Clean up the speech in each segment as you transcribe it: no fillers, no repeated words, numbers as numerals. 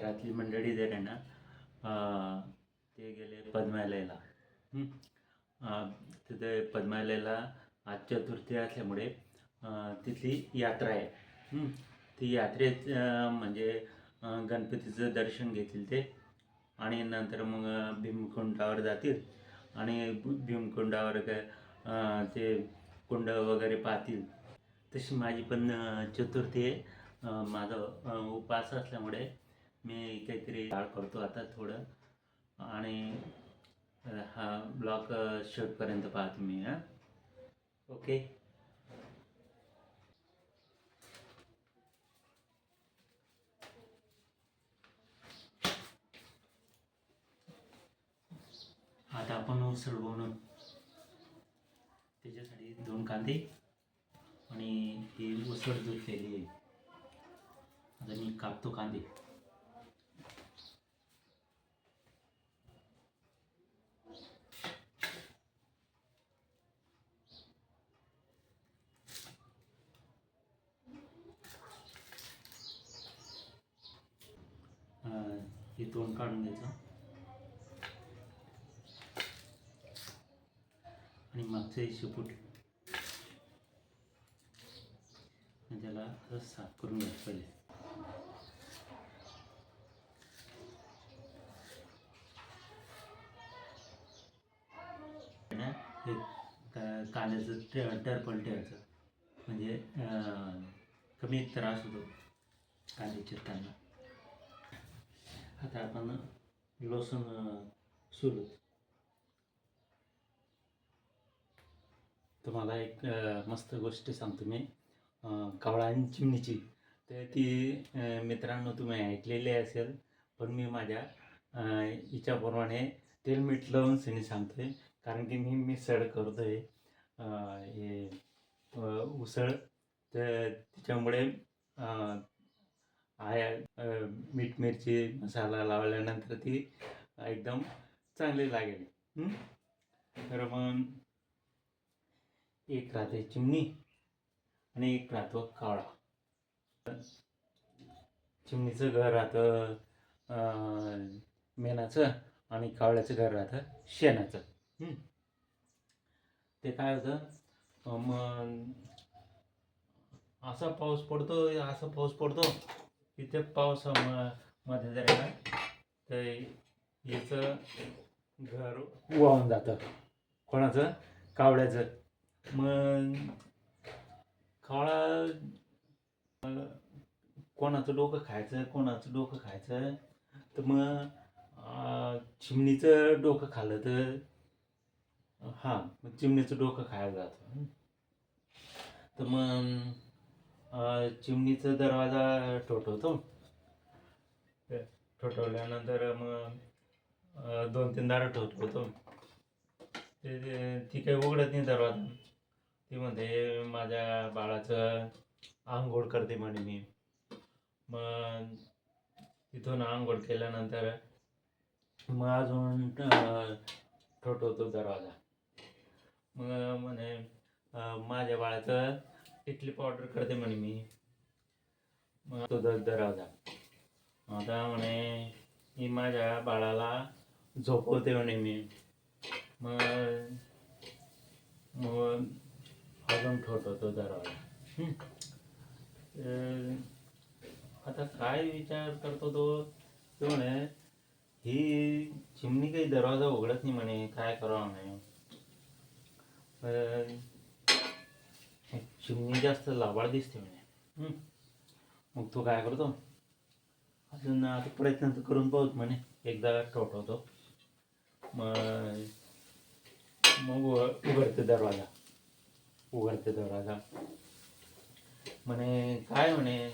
घरातली मंडळी जर आहे ना ते गेले पद्मालयाला. तिथे पद्मालयाला आज चतुर्थी असल्यामुळे तिथली यात्रा आहे. ती यात्रेत म्हणजे गणपतीचं दर्शन घेतील ते आणि नंतर मग भीमकुंडावर जातील आणि भीमकुंडावर ते कुंड वगैरे पाहतील. तशी माझी पण चतुर्थी आहे. माझा उपवास असल्यामुळे मी काहीतरी डाळ करतो आता थोडं, आणि हा ब्लॉग शेवटपर्यंत पहा तुम्ही. ओके. आता आपण उसळ बनवून त्याच्यासाठी 2 कांदे आणि ही उसळ धुतलेली आहे. आता मी कापतो कांदे. हे तोंड काढून घ्यायचं आणि मागचं हे शेपूट त्याला साफ करून घ्यायचं पहिले. हे कांद्याचं टरपल ठेवायचं, म्हणजे कमी त्रास होतो कांदे चिरताना. आता आपण लसूण सोलू. तुम्हाला एक मस्त गोष्ट सांगतो मी, कावळा आणि चिमणीची. तर ती मित्रांनो तुम्ही ऐकलेली असेल, पण मी माझ्या हिच्याप्रमाणे तेल मीठ लावून सनी सांगतोय, कारण की मी मिसळ करतोय हे उसळ. तर त्याच्यामुळे मीठ मिरची मसाला लावल्यानंतर ती एकदम चांगली लागेल. तर मग एक राहते चिमणी आणि एक राहतो कावळा. चिमणीचं घर राहतं मेणाचं आणि कावळ्याचं घर राहतं शेणाचं. ते काय होतं, मग असा पाऊस पडतो की त्या पावसामध्ये जर का तर याचं घर वाहून जातं. कोणाचं? कावळ्याचं. मग कावळा कोणाचं डोकं खायचं, तर मग चिमणीचं डोकं खाल्लं तर मग चिमणीचं डोकं खायला जातं. तर मग चिमणीचा दरवाजा ठोठवल्यानंतर मग 2-3 दारा ठोठवतो. ती काही उघडत नाही दरवाजा. ती म्हणते माझ्या बाळाचं आंघोळ करते म्हणे मी. मग तिथून आंघोळ केल्यानंतर मग अजून ठोठवतो दरवाजा. मग म्हणे माझ्या बाळाचं टिकली पावडर करते म्हणे मी. मग तो दरवाजा आता म्हणे मी माझ्या बाळाला झोपवते म्हणे मी. मग अजून ठोठवतो दरवाजा. आता काय विचार करतो तो म्हणे ही चिमणी काही दरवाजा उघडत नाही म्हणे, काय करावं म्हणे. चिमणी जास्त लावाळ दिसते म्हणे. मग तो काय करतो, अजून आता प्रयत्न तर करून पाहूत म्हणे. एकदा ठोठवतो, मग उघडते दरवाजा. म्हणे काय म्हणे,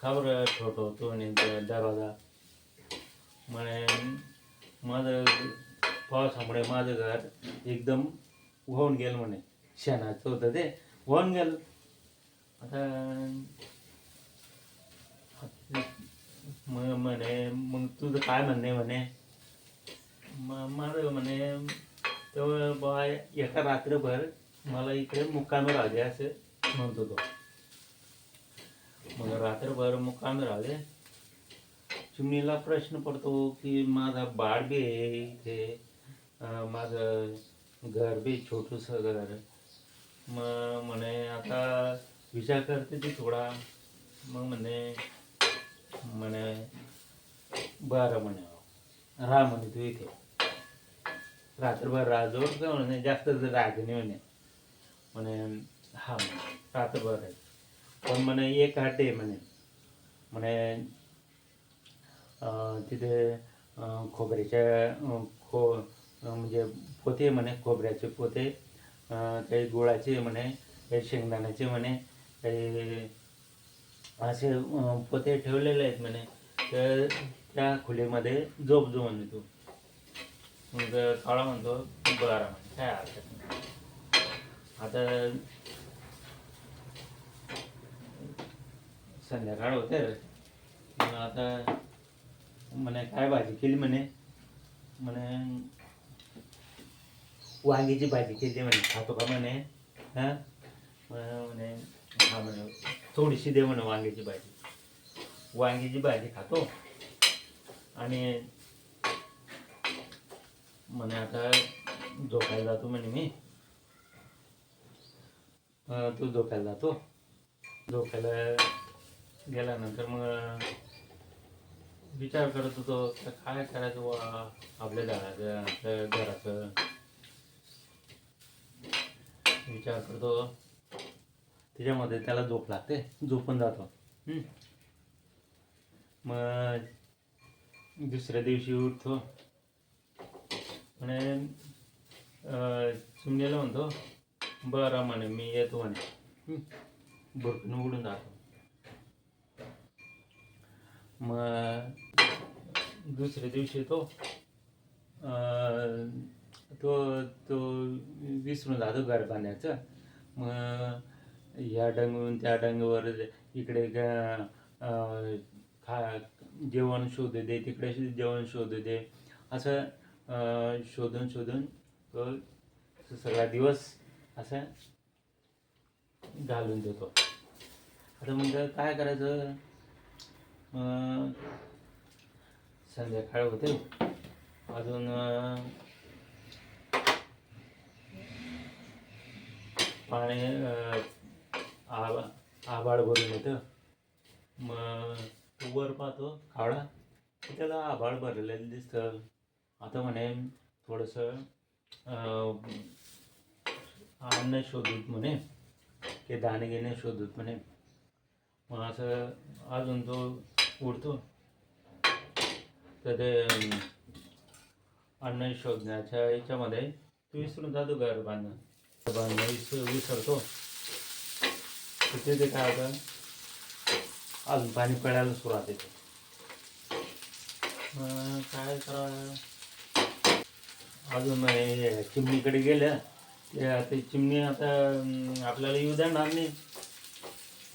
का बरं ठोठवतो म्हणे दरवाजा. म्हणे माझं पावसामुळे माझं घर एकदम वाहून गेलं म्हणे. शेणाचं होतं ते वाहून गेलं. आता मग तुझं काय म्हणणे म्हणे. माझं म्हणे तेव्हा बा एका रात्रभर मला इकडे मुक्कामी राहू दे असं म्हणतो तो. मग रात्रभर मुक्कामी राहू दे. चिमणीला प्रश्न पडतो की माझा बाळ बी आहे इथे, माझं घर बी छोटंसं घर. मग म्हणे आता विचार करते ती थोडा. मग म्हणे म्हणे बरं म्हणे, राहा म्हणे तू इथे, रात्रभर राहजो का म्हणे, जास्त राहायचं नाही म्हणे. म्हणे हा म्हणे रात्रभर राहायचं, पण म्हणे एक अट आहे म्हणे. म्हणे तिथे खोबऱ्याच्या म्हणजे पोते म्हणे, खोबऱ्याचे पोते, काही गुळाचे म्हणे, काही शेंगदाण्याचे म्हणे, काही असे पोते ठेवलेले आहेत म्हणे. तर त्या खोलीमध्ये झोप जो म्हणे तू. मग काळा म्हणतो बरं म्हणे, काय हरकत नाही. आता संध्याकाळ होते. मग आता म्हणे काय भाजी केली म्हणे. म्हणे वांगीची भाजी केली म्हणे, खातो का म्हणे. हां म्हणे हा म्हणे, थोडीशी दे म्हणे वांग्याची भाजी. वांग्याची भाजी खातो आणि म्हणे आता झोपायला जातो म्हणे मी. तो झोपायला जातो. झोपायला गेल्यानंतर मग विचार करत होतो काय करायचं वा आपल्या झाडाचं, आपल्या घराचं. विचार करतो, त्याच्यामध्ये त्याला झोप लागते, झोपून जातो. मग दुसऱ्या दिवशी उठतो. म्हणे चिमणीला म्हणतो बरं म्हणे मी येतो म्हणे. भरपूर उघडून जातो. मग दुसऱ्या दिवशी तो तो विसरून जातो घर बांधायचं. मग या डंगून त्या डंगवर इकडे जेवण शोधू दे, तिकडे जेवण शोधू दे, असं शोधून शोधून तो सगळा दिवस असं घालून देतो. आता मग काय करायचं. संध्याकाळ होते, अजून पाणी आभाळ भरून येतं. मग वर पाहतो कावळा, त्याला आभाळ भरलेलं दिसतं. आता म्हणे थोडंसं अन्न शोधूत म्हणे, ते दाणे घेणे शोधूत म्हणे. मग असं अजून तो उडतो. तर ते अन्न शोधण्याच्या याच्यामध्ये तो विसरून जातो घर बांधणं विसरतो. तिथे काय होतं, अजून पाणी पडायला सुरुवात येते. काय करा, अजून चिमणीकडे गेल्या. ते चिमणी आता आपल्याला येऊ देणार नाही.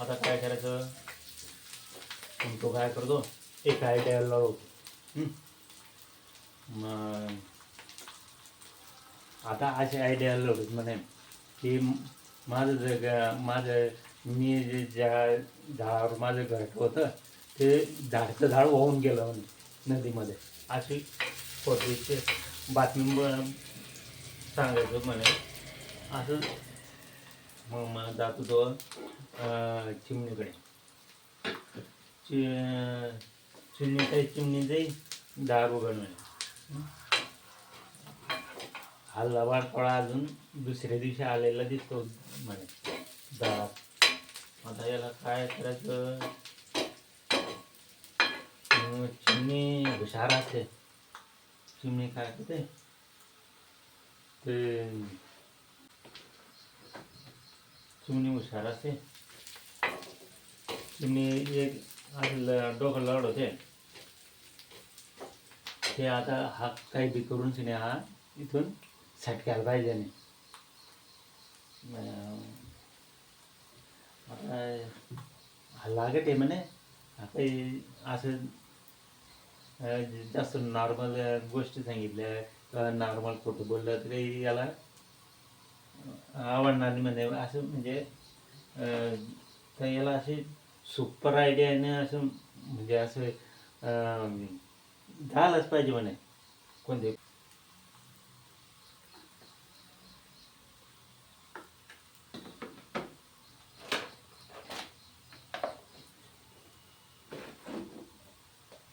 आता काय करायचं. तो काय करतो, एक आयडिया लावतो. मग आता अशी आयडिया लावतो म्हणे की माझं मी ज्या झाडावर माझं घर होतं ते झाडचं झाड वाहून गेलं म्हणे नदीमध्ये. अशी खोटीची बातमी सांगायचं म्हणे असं. मग मला जातो तो चिमणीकडे. चिमणी जाईल दार उघड म्हणे. हा लवाड पळा अजून दुसऱ्या दिवशी आलेला दिसतो म्हणे दारात. आता याला काय करायचं. चिमणी हुशार असते. चिमणी काय करते, ते चिमणी हुशार असते. चिमणी एक डोकं लढवते. ते आता हा काही बी करून सिने हा इथून सटकायला पाहिजे नाही. आता हा लागत आहे म्हणे. काही असं जास्त नॉर्मल गोष्टी सांगितल्या किंवा नॉर्मल खोटं बोललं तरी याला आवडणार नाही म्हणे. असं म्हणजे तर याला अशी सुपर आयडिया आहे ना, असं म्हणजे असं अं, झालंच पाहिजे म्हणे. कोणते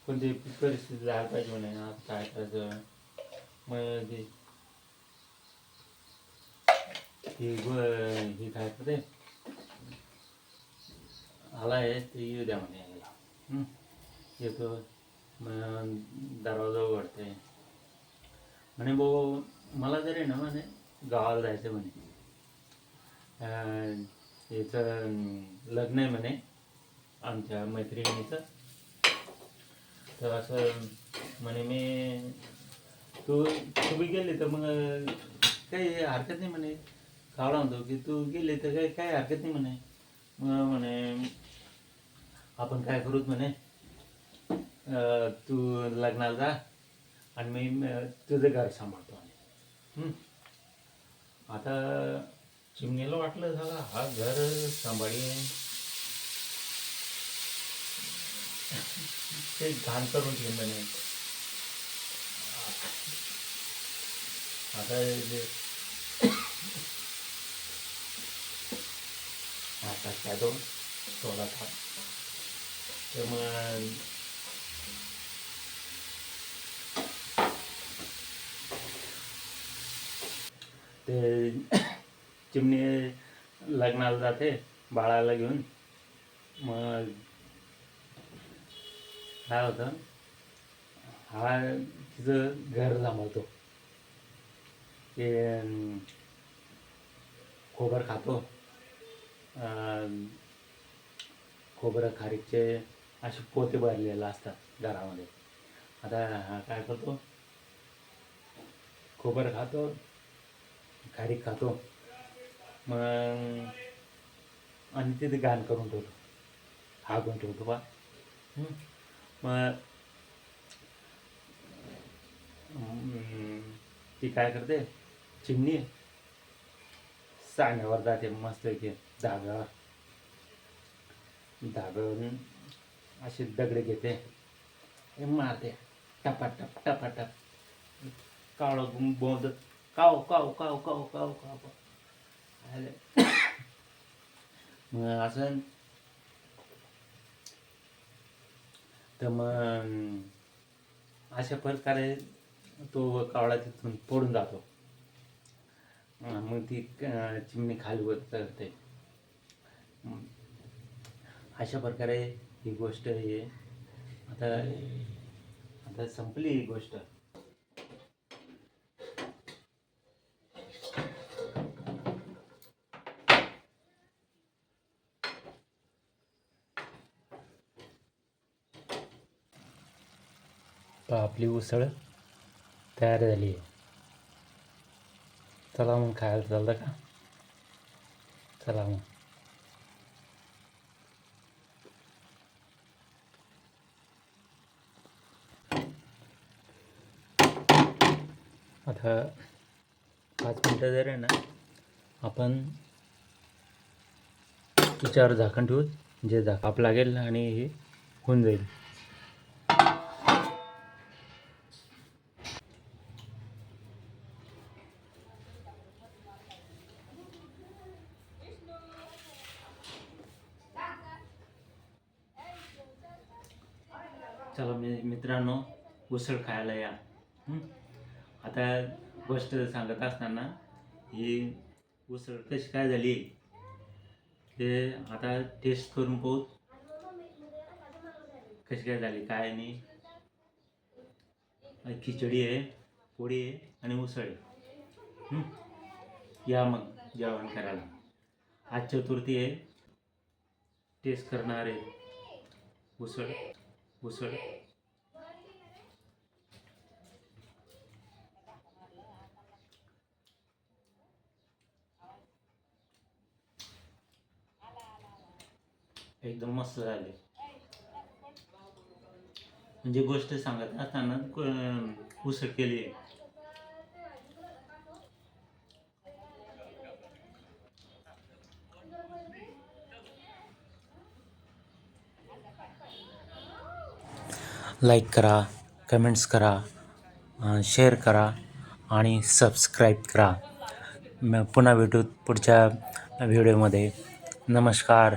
कोणती परिस्थिती झाली पाहिजे म्हणे. आता काय करायचं मग ही काय करते आला आहे ते येऊ द्या म्हणे याला. येतो मग दरवाजा उघडते म्हणे भाऊ मला जरी ना म्हणे गावाला जायचं म्हणे. याचं लग्न आहे म्हणे आमच्या मैत्रिणीचं. तर असं म्हणे मी तू बी गेले तर मग काही हरकत नाही म्हणे. कावळा म्हणतो की तू गेले तर काही हरकत नाही म्हणे. मग म्हणे आपण काय करूत म्हणे तू लग्नाला जा आणि मी तुझं घर सांभाळतो म्हणे. आता चिमणीला वाटलं झाला हा घर सांभाळी ते घाण करून ठेवून म्हणे. आता आता काय तो थोडा था तर मग ते चिमणी लग्नाला जाते बाळाला घेऊन. मग काय होतं हा तिचं घर सांभाळतो. ते खोबर खातो. खोबरं खारीकचे असे पोते भरलेले असतात घरामध्ये. आता हा काय करतो खोबरं खातो खारीक खातो मग आणि तिथे घाण करून ठेवतो हागून ठेवतो बा. मग ती काय करते चिमणी सांगावर जाते मस्त की धाब्यावर असे दगड घेते मारते टपाटप टपाटप. कावळं बोलत काव काव काव काव काव काव. मग असं तर मग अशा प्रकारे तो कावळा तिथून पडून जातो. मग ती चिमणी खाली वर करते. अशा प्रकारे ही गोष्ट आहे. आता आता संपली ही गोष्ट. आपली उसळ तयार झाली आहे. चला मग खायला चाललं का. चला मग. आता 5 मिनटं जर आहे ना आपण तिच्यावर झाकण ठेवू. जे झाकाप लागेल आणि हे होऊन जाईल. चला मित्रांनो उसळ खायला या. आता गोष्ट सांगत असताना ही उसळ कशी काय झाली ते आता टेस्ट करून पाहू कशी काय झाली काय नाही. खिचडी आहे पोळी आहे आणि उसळ आहे. या मग जेवण करायला. आज चतुर्थी आहे. टेस्ट करणार आहे उसळ उसळ. एकदम मस्त झाले. म्हणजे गोष्ट सांगत असताना उसळ केली. लाईक करा, कमेंट्स करा, शेअर करा आणि सबस्क्राईब करा. पुन्हा भेटू पुढच्या व्हिडिओमध्ये. नमस्कार.